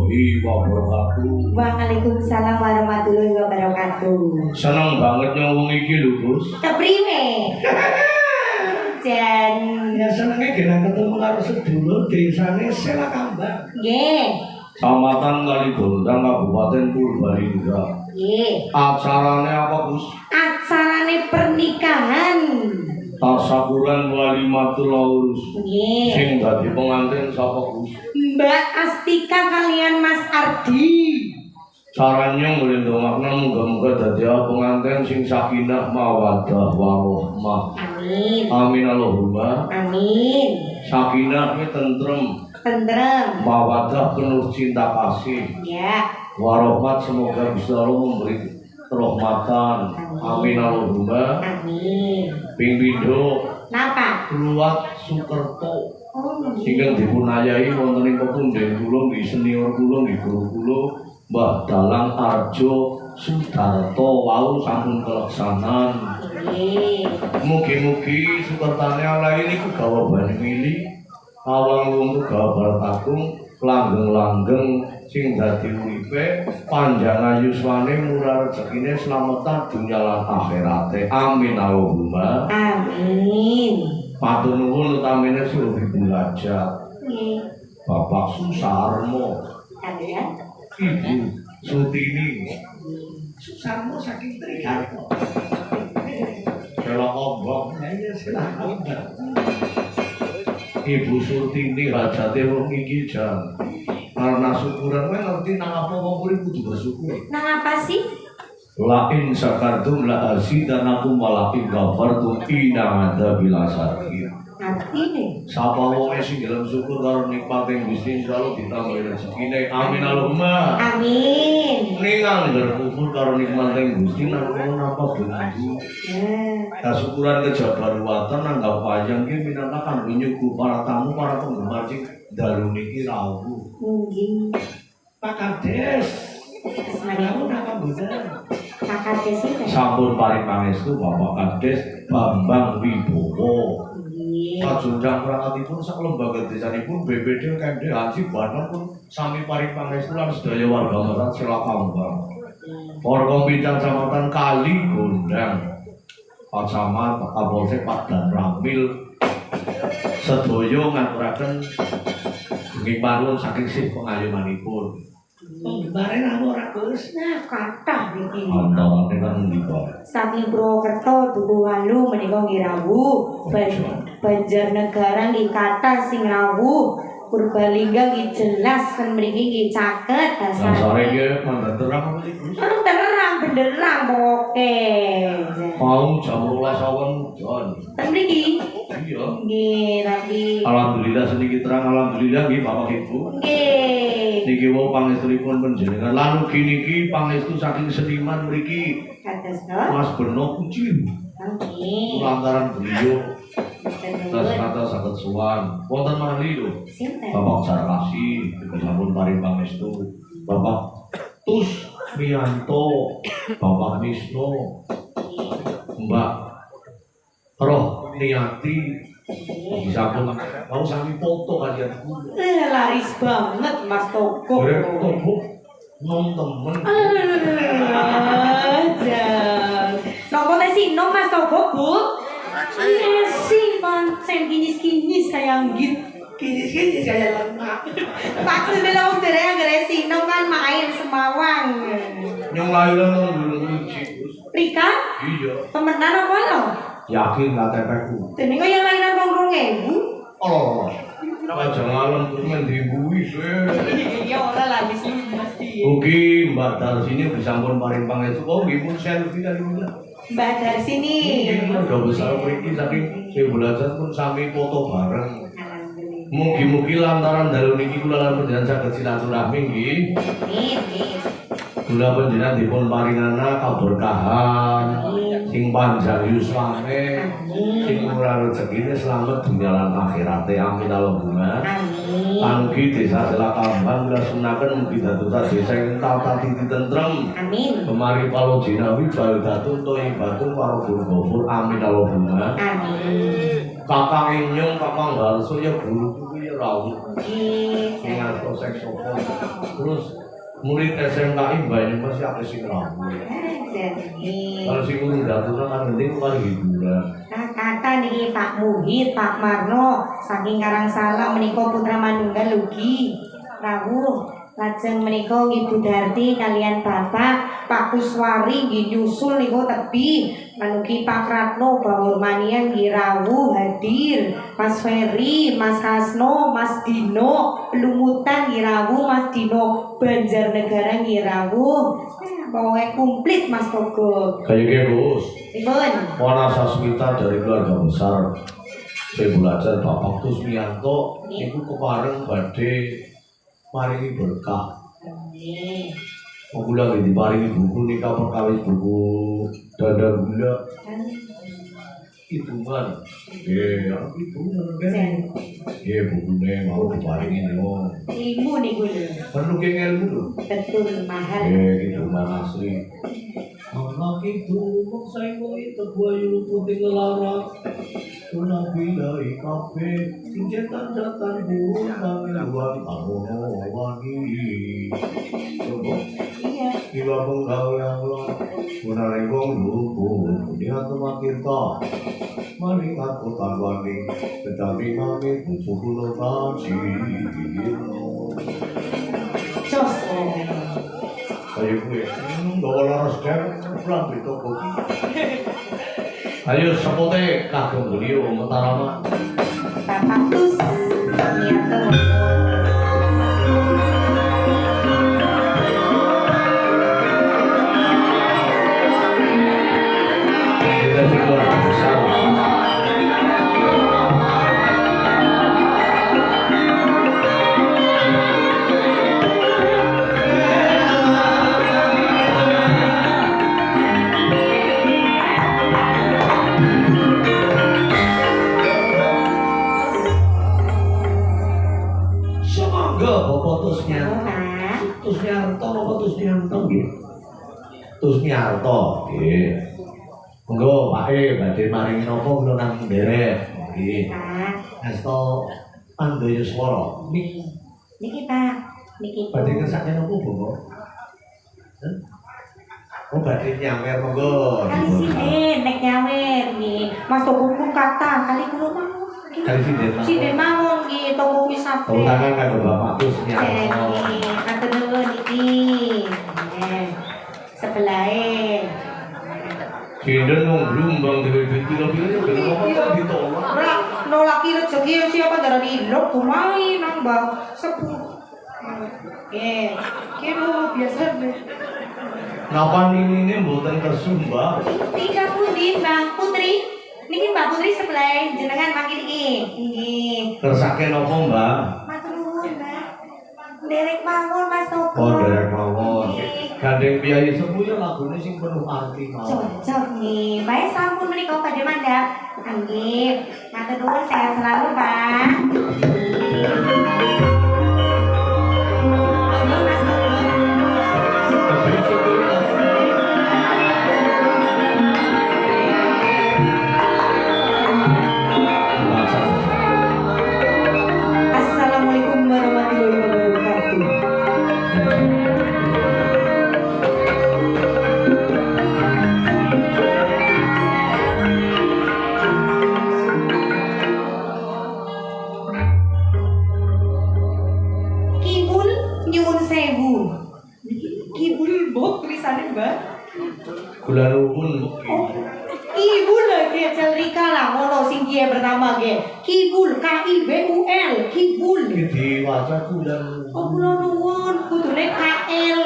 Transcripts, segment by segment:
warahmatullahi wabarakatuh. Waalaikumsalam warahmatullahi wabarakatuh. Seneng banget nyong iki lho, Gus. Keprime? Jan. Ya senenge kena ketemu karo sedulur desane Selakambang. Nggih. Kecamatan Kaligondang Kabupaten Purbalingga. Nggih. Acarane apa, Gus? Acarane pernikahan. Tasakuran walimatul urus. Nggih. Sing dadi pengantin sapa, Gus? Mbak Astika kalian Mas Ardi. Caranya nglindungakna muga-muga dadi pengantin sing sakinah mawaddah warahmah. Amin. Amin Allahumma. Amin. Sakinah ki tentrem, Tentrem. mawaddah penuh cinta kasih. Ya. Warahmat semoga bisa Allah memberi rahmatan. Amin Allahumma. Amin. Ping pindho Napa? Luwat Sukerto Oh. ingkang dipunayai wonten ing pepunden kula nggih senior kula nggih guru kula Mbah Dalang Arjo Sudarto wau sampun keleksanan. Nggih. Mugi-mugi sukertane ala ini gawa bani mili awang wong gawa bartakung langgeng-langgeng sing dadi uripe panjang ayuswane murah rezekine slametan dunya lan akhirate. Amin Allahumma. Amin. Matur nuwun utamine suruh belajar Nggih. Bapak Susarmo, Ada. Ibu Sutini, Susarmo saking Trigarto. Kelok Ombong, Ya Selakambang. Ibu Sutini hajate wong iki jan. Karena syukuran kowe ngerti nang apa wong kuwi kudu bersyukur. Nang apa sih? La in syakartum la azidanakum wa la in ghafartum inna adzabil sakir. Artine. Sapa wong sing gelem syukur karo nikmate Gusti insyaallah ditambahi rezekine. Amin Allahumma. Amin. Ning angger kufur karo nikmate Gusti nang napa begitu. Kasyukuran kejaba ruwatan nanggap panjang ki minangka kanggo nyuguh para tamu para penggemar sing dalu niki rawuh. Nggih. Pak Kades. Asmanipun Napa mboten? Kakak Desi. Sampun paring pangestu Bapak Kades Bambang Wibowo. Nggih. Sajunjang perangkatipun sak lembaga desanipun BPD KMD Haji Banom pun sami paring pangestu lan sedaya warga masyarakat Selakambang. Warga Pincang Kecamatan Kaligondang. Pak Camat, Pak Kapolsek, Pak Dan Ramil sedaya ngaturaken nggih parun saking sih pengayumanipun. Penggembare napa ora Gus? Nah, kathah niki. Antarane kan menika. Saking Purwokerto Tugu Walu menika nggih rawuh. Banjarnegara nggih kathah sing rawuh. Purbalingga nggih jelas ten mriki nggih caket Dasare dasare. nggih mandat terang apa iki? Terang benderang pokoke. Mau jam 12 awan hujan. Ten mriki Iya. nggih tapi Alhamdulillah seniki terang alhamdulillah nggih Bapak Ibu. nggih. Niki wau pangestunipun panjenengan. Lan ugi niki pangestu saking seniman mriki Kados to. Mas Beno Kucing. Nggih. Lantaran beliau Betul. kata saged suwan. Wonten malih lho. Sinten? Bapak Sarkasi, sampun paring pangestu. Bapak Tus Mianto, Bapak Wisnu, Mbak Roh Niati, sampun mau sami foto kalian kula. Laris banget Mas Toko. Goreng toko nom temen. Aja. Nopo teh sino Mas Toko, Bu? Nasi pancen kinyis-kinyis sayang git. Kini saya lemah. Maksudnya wong jere anggere sino kan main semawang. Nyong lahiran nang Gunung Uji, Gus. Rika, Iya. temenan apa lo? Yakin gak tepekku. Dene kok yang lahiran wong 2000. Oh. Aja ngalem terus mendibui Iya ora lah wis mesti. Ugi Mbak Darsini disampun paring pangestu. Oh, nggih pun selfie kali ini. Mbak dari sini. Mungkin keluarga besar mriki saking sing belajar pun sami foto bareng. Alhamdulillah. Mugi-mugi lantaran dalu niki kula lan panjenengan saged silaturahmi nggih. Amin. Kula panjenengan dipun paringana kaberkahan sing panjang yuswane, sing murah rezekine slamet dunya lan akhirate. Amin Allahumma. Amin. Anggi desa Selakambang kula sunaken mugi dadosa desa ing tata titi tentrem. Amin. Kemari palo jinawi baldatun thayyibatun warabul ghafur. Amin Allahumma. Amin. Kakang Inyong, Kakang Harso ya guru kuwi ya rawuh. Nggih. Sing atur karo saksofon. Terus murid SMKI Banyumas ya akeh sing ramu. Jadi Kalau sing urung daturan kan penting kali hiburan. kata niki Pak Muhid, Pak Marno, saking Karangsala menika putra manunggal ugi rawuh. Lajeng menika Ibu Darti kalian Bapak Pak Kuswari nggih nyusul niku tebi manugi Pak Ratno Bawurmania nggih rawuh hadir. Mas Ferry, Mas Hasno, Mas Dino Pelumutan nggih rawuh, Mas Dino Banjarnegara nggih rawuh. Pokoknya komplit Mas Togo. Kayak Gus. Ibun. Wana Sasmita dari keluarga besar. Saya belajar Bapak Tusmianto itu kemarin badhe maringi berkah. Aku lagi diparingi buku nikah perkawis buku dada gula hitungan. Aku hitungan kan. Bukunya mau diparingi nih. Ilmu nih gue. Perlu kayak ilmu tuh. Betul mahal. Hitungan asli. Anak itu maksai itu buayu putih lelarak. Tunabi dari kafe, sinjetan jatan bulan luar taruh wangi. Coba, Iya. iba penggal yang lo, punare bong lupu, dia teman kita. Mari aku tangani, tetapi kami tujuh puluh kasih. Jos. Ayo gue, bawa laras dem, pulang beli toko. Ayo sepote kagum beliau Mataraman. Bapak Tus Niato. Kita juga bersama. Tusmiarto apa Tusmianto nggih? Tusmiarto nggih. Monggo Pak badhe maringi napa kula nang nderek nggih. Asta Pandaya Swara. Niki Pak, niki. Badhe ngersake napa Bapak? Oh badhe nyawer monggo. Kali sini nek nyawer nih. Mas Togoku kata kali kula mau. Kali sini. Sini mawon nggih toko wisata. Tepuk tangan kanggo Bapak Tusmiarto. Kata dulu niki. Sebelahe. Sinten wong blumbang dhewe piro-piro ben apa ditolak. Ora nolak rezeki siapa darani ilok kumain nang Bang sepuh. Kira biasa deh. Napa ini mboten kesumbang? Tika pundi Mbak Putri? Niki Mbak Putri sebelah jenengan makin iki. Nggih. Kersake napa, Mbak? Matur nuwun, Mbak. Derek mawon Mas Togo. Oh, derek mawon. Gandeng biaya sepuh ya lagune sing penuh arti mawon. Cocok nih. Baik sampun menika badhe mandhap. Nggih. Matur nuwun sehat selalu, Pak. Monggo Mas Togo. Assalamualaikum warahmatullahi wabarakatuh. Kibul nyuwun sewu. Kibul mbok tulisannya Mbak. Kula nuwun. Kibul lagi Celrika lah ngono sing kiye pertama ge. Kibul KIBUL Kibul. Iki diwaca kula Oh nuwun. kula nuwun kudune KL.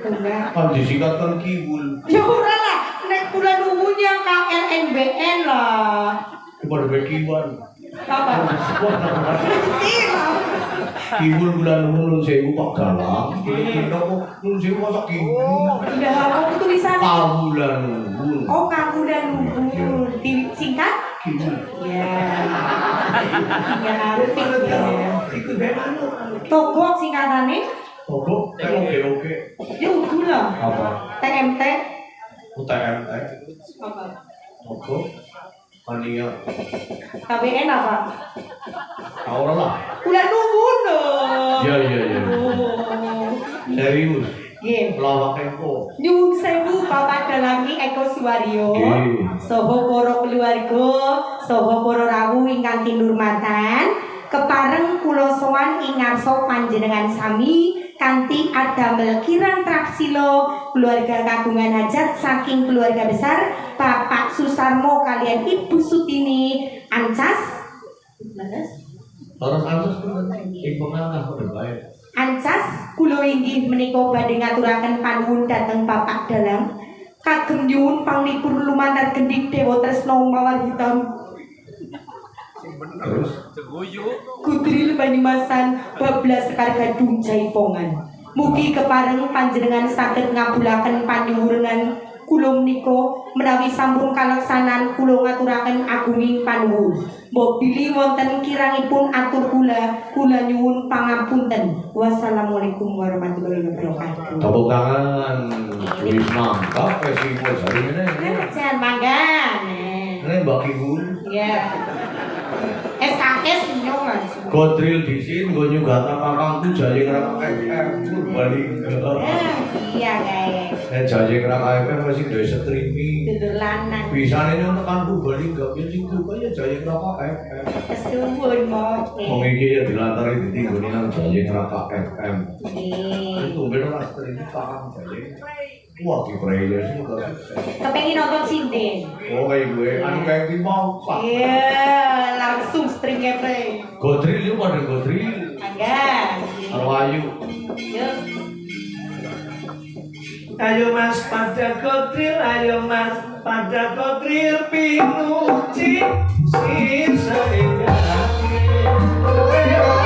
Enggak. Kan disingkatkan kiwul. Ya ora lah, nek kula nuwun ya KLNBN lah. Kepada bekiwan. Apa? Kiwul kula nuwun nun sewu Pak Galang. Iki napa nun sewu masak kiwul. Udah apa tulisannya? Kawula nuwun. Oh, kamu dan nuwun. Disingkat? Kiwul. Ya. Ya apik ya. Itu dari mana? Togok singkatannya? Oke, oke. Ya udah lah. Apa? TMT. UTMT. Apa? Oke. Ania. Tapi enak Pak. Ora lah. Kula nuwun lho. Iya. Serius. Nggih. Lawak tempo. Nyuwun sewu Bapak Dalangi Eko Suwaryo. Nggih. Saha para keluarga, saha para rawuh ingkang kinurmatan, kepareng kula sowan ing ngarsa panjenengan sami kanthi adamel kirang traksila keluarga kagungan hajat saking keluarga besar Bapak Susarmo kalian Ibu Sutini Ancas. Terus ansus ibu ngangah pada baik. Ancas kula inggih menika badhe ngaturaken panuwun dhateng Bapak Dalang kagem nyuwun panglipur lumantar gendik Dewa Tresna mawar hitam Terus Gutril Banyumasan bablas Sekar Gadung Jaipongan. Mugi kepareng panjenengan saged ngabulaken panyuwunan kula menika menawi sampun kaleksanan kula ngaturaken agunging panuwun. Mbok bilih wonten kirangipun atur kula nyuwun pangapunten. Wassalamualaikum warahmatullahi wabarakatuh. tepuk tangan. Wis mantap sing kok jari ngene. Jangan manggan. Ini bagi guru. Ya. SKS nyong langsung. Godril disin gue juga kakangku jadi ngerak balik. Iya guys. Jadi ngerak masih dari streaming. Tidur lanang. Bisa nih tekan gue balik gak bisa sih gue ya jadi ngerak Kesuwun mau. Mengiki ya dilantari di tinggal ini nang jadi ngerak FM. Nih. Itu bener lah streaming kakang jadi. Wah kipraya sih udah. Kepengin nonton sinden. Oh kayak gue, anu kayak di mau pak. Iya, langsung string play. Godril yuk pada Godril. Angga. Arwayu. Yuk. Ayo mas pada Godril, ayo mas pada Godril pinuci sisa hingga akhir.